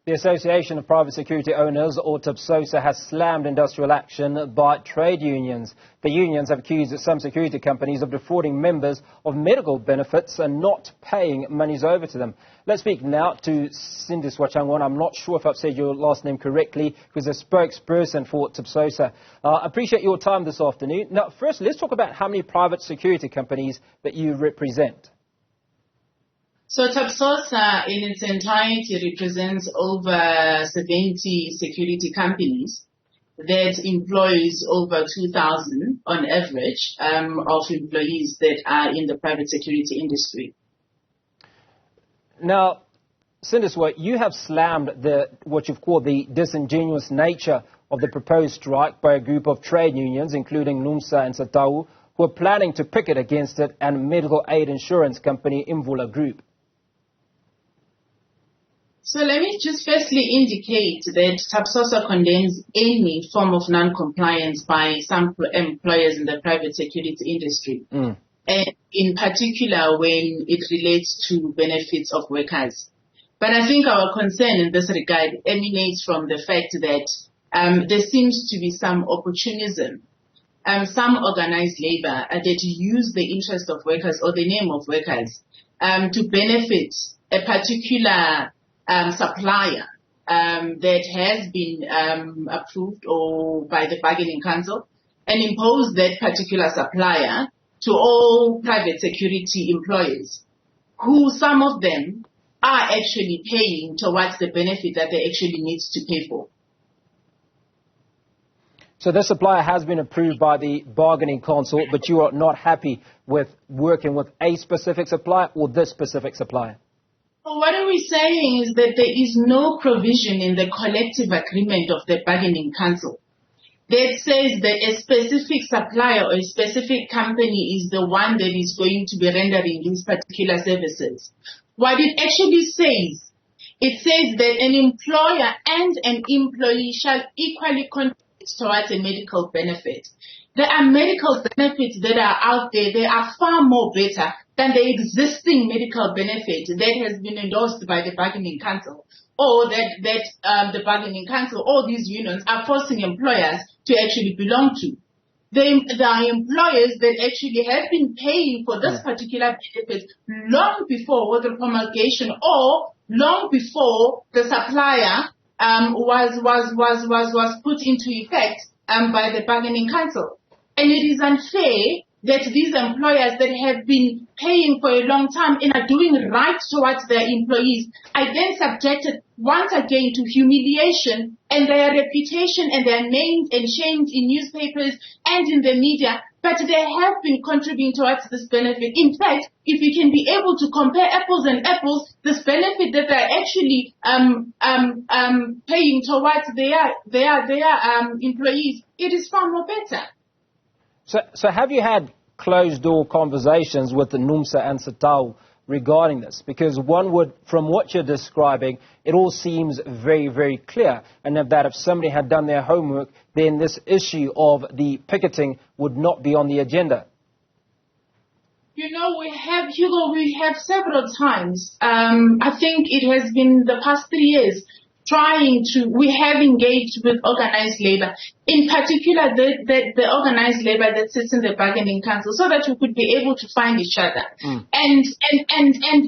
The Association of Private Security Owners, or Tapsosa, has slammed industrial action by trade unions. The unions have accused some security companies of defrauding members of medical benefits and not paying monies over to them. Let's speak now to Sindiswa Changuion. I'm not sure if I've said your last name correctly, who's a spokesperson for Tapsosa. I appreciate your time this afternoon. Now, first, let's talk about how many private security companies that you represent. So Tapsosa in its entirety represents over 70 security companies that employs over 2,000 on average of employees that are in the private security industry. Now, Sindiswa, you have slammed what you've called the disingenuous nature of the proposed strike by a group of trade unions, including NUMSA and SATAU, who are planning to picket against it, and medical aid insurance company Imvula Group. So let me just firstly indicate that Tapsosa condemns any form of non-compliance by some employers in the private security industry, and in particular when it relates to benefits of workers. But I think our concern in this regard emanates from the fact that there seems to be some opportunism, some organized labor that use the interest of workers or the name of workers to benefit a particular supplier that has been approved or by the bargaining council, and impose that particular supplier to all private security employers, who some of them are actually paying towards the benefit that they actually need to pay for. So this supplier has been approved by the bargaining council, but you are not happy with working with a specific supplier or this specific supplier? What are we saying is that there is no provision in the collective agreement of the bargaining council that says that a specific supplier or a specific company is the one that is going to be rendering these particular services. What it actually says, it says that an employer and an employee shall equally contribute towards a medical benefit. There are medical benefits that are out there. They are far more better than the existing medical benefit that has been endorsed by the bargaining council, or that the bargaining council or these unions are forcing employers to actually belong to. There are employers that actually have been paying for this particular benefit long before the promulgation or long before the supplier was put into effect by the bargaining council. And it is unfair that these employers that have been paying for a long time and are doing right towards their employees are then subjected once again to humiliation, and their reputation and their names and shames in newspapers and in the media. But they have been contributing towards this benefit. In fact, if you can be able to compare apples and apples, this benefit that they're actually paying towards their employees, it is far more better. So have you had closed-door conversations with the NUMSA and SATAU regarding this? Because one would, from what you're describing, it all seems very, very clear. And that if somebody had done their homework, then this issue of the picketing would not be on the agenda. You know, we have several times, I think it has been the past 3 years, we have engaged with organized labor, in particular the organized labor that sits in the bargaining council, so that we could be able to find each other. And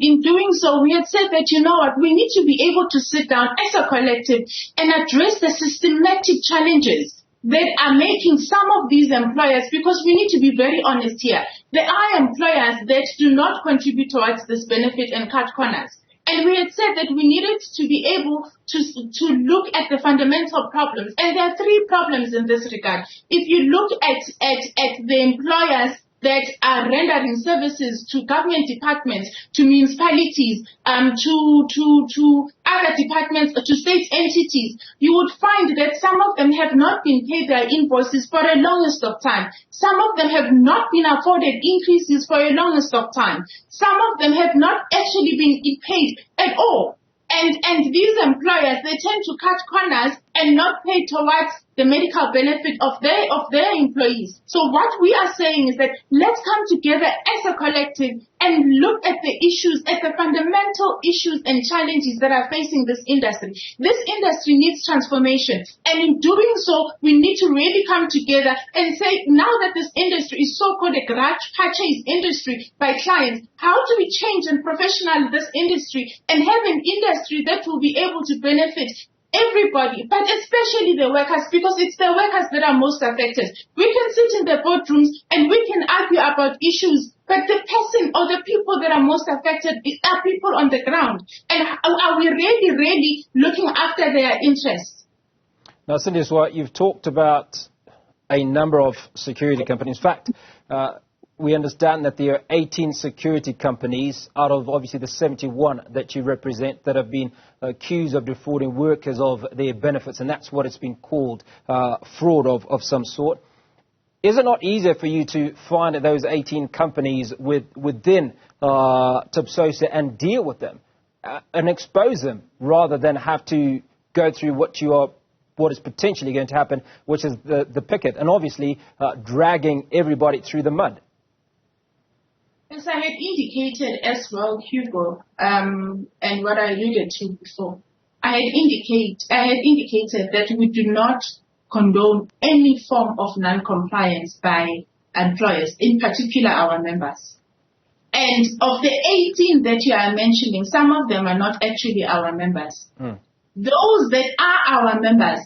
in doing so, we had said that, you know what, we need to be able to sit down as a collective and address the systematic challenges that are making some of these employers, because we need to be very honest here, there are employers that do not contribute towards this benefit and cut corners. And we had said that we needed to be able to look at the fundamental problems. And there are 3 problems in this regard. If you look at the employers that are rendering services to government departments, to municipalities, to other departments, to state entities, you would find that some of them have not been paid their invoices for the longest of time. Some of them have not been afforded increases for the longest of time. Some of them have not actually been paid at all. And these employers, they tend to cut corners and not pay towards the medical benefit of their employees. So what we are saying is that let's come together as a collective and look at the issues, at the fundamental issues and challenges that are facing this industry. This industry needs transformation, and in doing so, we need to really come together and say, now that this industry is so-called a garage purchase industry by clients, how do we change and professionalize this industry and have an industry that will be able to benefit everybody, but especially the workers, because it's the workers that are most affected. We can sit in the boardrooms and we can argue about issues, but the person or the people that are most affected are people on the ground. And are we really looking after their interests? Now, Sindiswa, you've talked about a number of security companies. In fact, we understand that there are 18 security companies out of obviously the 71 that you represent that have been accused of defrauding workers of their benefits, and that's what it's been called, fraud of some sort. Is it not easier for you to find those 18 companies within Tapsosa and deal with them and expose them rather than have to go through what is potentially going to happen, which is the picket, and obviously dragging everybody through the mud? As I had indicated as well, Hugo, and what I alluded to before, I had indicated that we do not condone any form of non-compliance by employers, in particular our members. And of the 18 that you are mentioning, some of them are not actually our members. Those that are our members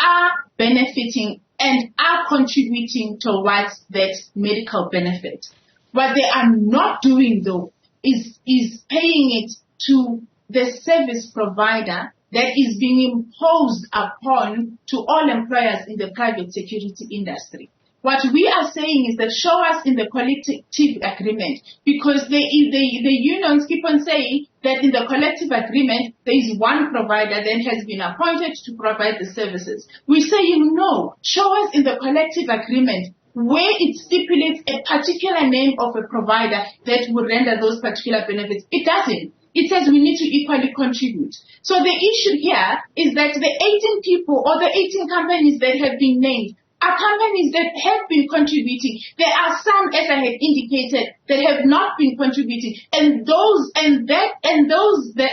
are benefiting and are contributing towards that medical benefit. What they are not doing, though, is paying it to the service provider that is being imposed upon to all employers in the private security industry. What we are saying is that show us in the collective agreement, because the unions keep on saying that in the collective agreement there is one provider that has been appointed to provide the services. We say, no, show us in the collective agreement where it stipulates a particular name of a provider that will render those particular benefits. It doesn't. It says we need to equally contribute. So the issue here is that the 18 people or the 18 companies that have been named are companies that have been contributing. There are some, as I had indicated, that have not been contributing, and those that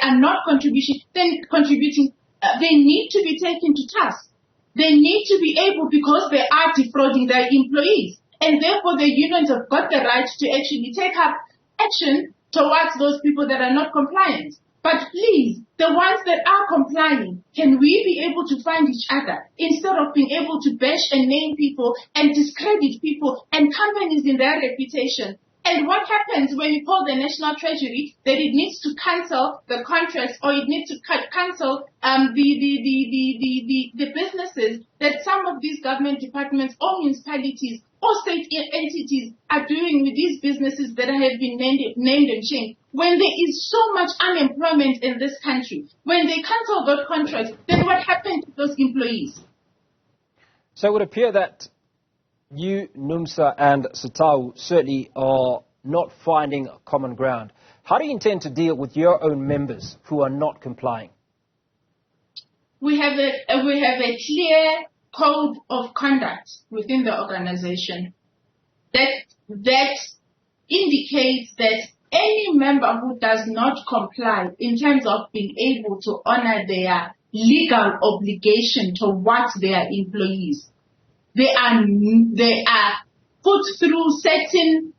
are not contributing, they need to be taken to task. They need to be able, because they are defrauding their employees, and therefore the unions have got the right to actually take up action towards those people that are not compliant. But please, the ones that are complying, can we be able to find each other instead of being able to bash and name people and discredit people and companies in their reputation? And what happens when you call the National Treasury that it needs to cancel the contracts, or it needs to cancel the businesses that some of these government departments or municipalities or state entities are doing with these businesses that have been named and shamed? When there is so much unemployment in this country, when they cancel those contracts, then what happened to those employees? So it would appear that you, NUMSA and Satau certainly are not finding common ground. How do you intend to deal with your own members who are not complying? We have a clear code of conduct within the organization that indicates that any member who does not comply in terms of being able to honor their legal obligation towards their employees, they are put through certain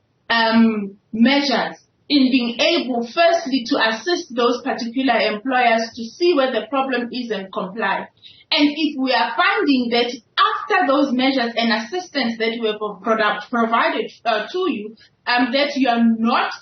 measures in being able, firstly, to assist those particular employers to see where the problem is and comply. And if we are finding that after those measures and assistance that we have provided to you, that you are not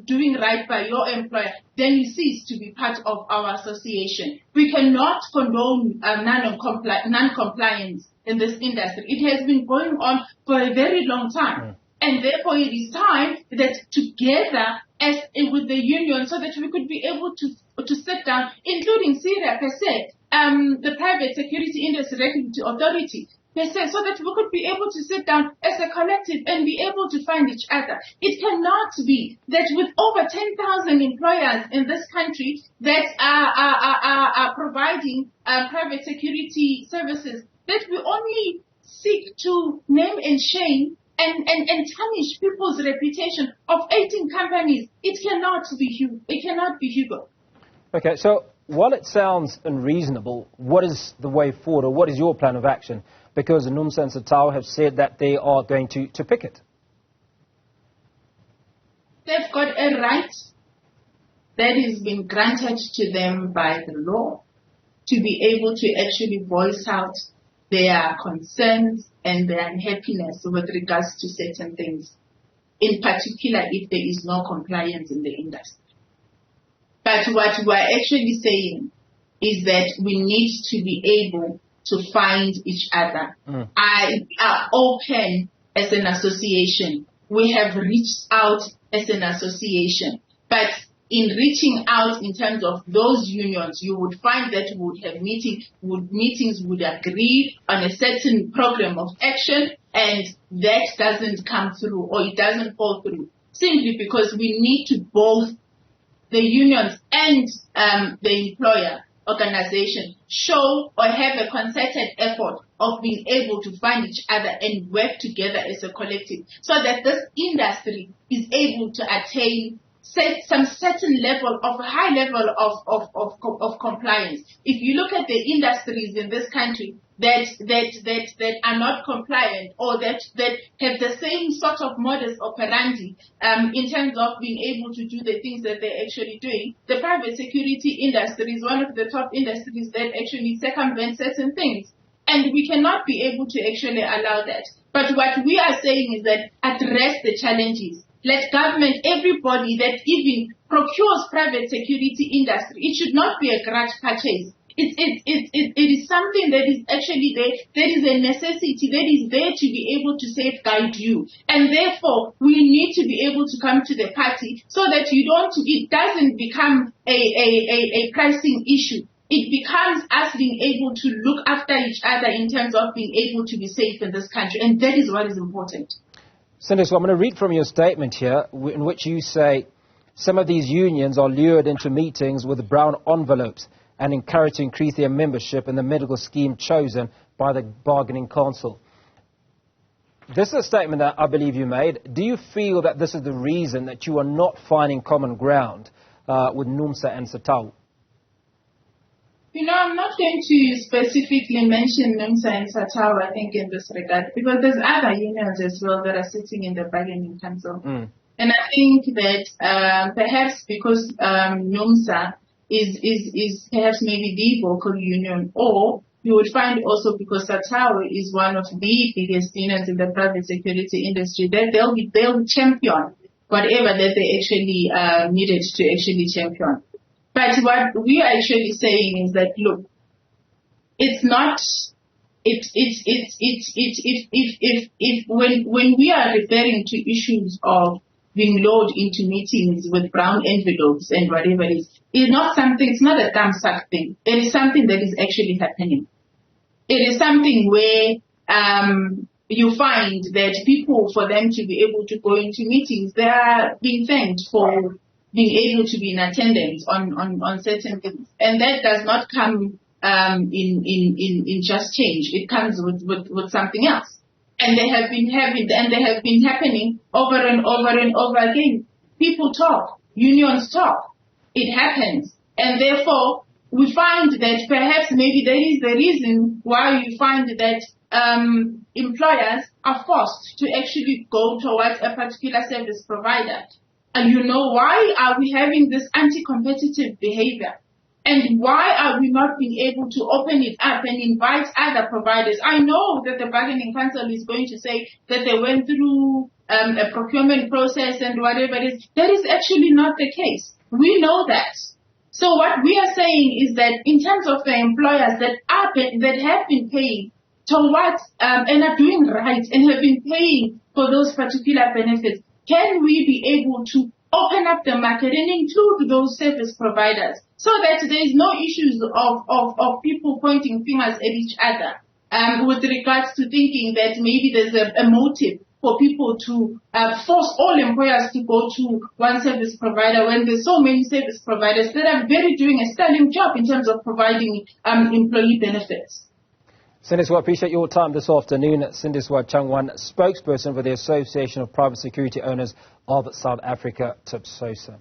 doing right by your employer, then you cease to be part of our association. We cannot condone non-compliance in this industry. It has been going on for a very long time. And therefore it is time that together as with the union, so that we could be able to sit down, including Syria per se, the Private Security Industry Regulatory Authority, They say, so that we could be able to sit down as a collective and be able to find each other. It cannot be that with over 10,000 employers in this country that are providing private security services, that we only seek to name and shame and tarnish people's reputation of 18 companies. It cannot be Hugo. Okay, so while it sounds unreasonable, what is the way forward, or what is your plan of action? Because Nomsa and Satao have said that they are going to picket. They've got a right that has been granted to them by the law to be able to actually voice out their concerns and their unhappiness with regards to certain things, in particular if there is no compliance in the industry. But what we're actually saying is that we need to be able to find each other. I are open as an association. We have reached out as an association. But in reaching out in terms of those unions, you would find that we would have meetings would agree on a certain program of action, and that doesn't come through, or it doesn't fall through, simply because we need to both the unions and the employer organization show or have a concerted effort of being able to find each other and work together as a collective, so that this industry is able to attain some certain level of high level of compliance. If you look at the industries in this country that are not compliant, or that have the same sort of modus operandi in terms of being able to do the things that they're actually doing, the private security industry is one of the top industries that actually circumvent certain things. And we cannot be able to actually allow that. But what we are saying is that address the challenges. Let government, everybody that even procures private security industry, it should not be a grudge purchase. It is something that is actually there. There is a necessity that is there to be able to safeguard you. And therefore, we need to be able to come to the party so that it doesn't become a pricing issue. It becomes us being able to look after each other in terms of being able to be safe in this country. And that is what is important. Sindiswa, I'm going to read from your statement here, in which you say some of these unions are lured into meetings with brown envelopes and encouraged to increase their membership in the medical scheme chosen by the bargaining council. This is a statement that I believe you made. Do you feel that this is the reason that you are not finding common ground with Nomsa and Satao? I'm not going to specifically mention Nomsa and Satao, I think, in this regard, because there's other unions as well that are sitting in the bargaining council. And I think that perhaps because Nomsa is perhaps maybe the vocal union, or you would find also because Satao is one of the biggest unions in the private security industry, that they'll champion whatever that they actually needed to actually champion. But what we are actually saying is that, look, it's not, when we are referring to issues of being lured into meetings with brown envelopes and whatever it is, it's not a thumbsuck thing. It is something that is actually happening. It is something where you find that people, for them to be able to go into meetings, they are being thanked for being able to be in attendance on certain things. And that does not come in just change. It comes with something else. And they have been happening over and over and over again. People talk, unions talk. It happens. And therefore, we find that perhaps maybe that is the reason why you find that employers are forced to actually go towards a particular service provider. And why are we having this anti-competitive behavior? And why are we not being able to open it up and invite other providers? I know that the bargaining council is going to say that they went through a procurement process and whatever it is. That is actually not the case. We know that. So what we are saying is that in terms of the employers that have been paying towards and are doing right and have been paying for those particular benefits, can we be able to open up the market and include those service providers so that there is no issues of people pointing fingers at each other with regards to thinking that maybe there's a motive for people to force all employers to go to one service provider when there's so many service providers that are doing a sterling job in terms of providing employee benefits. Sindiswa, I appreciate your time this afternoon. Sindiswa Changuion, spokesperson for the Association of Private Security Owners of South Africa, Tapsosa.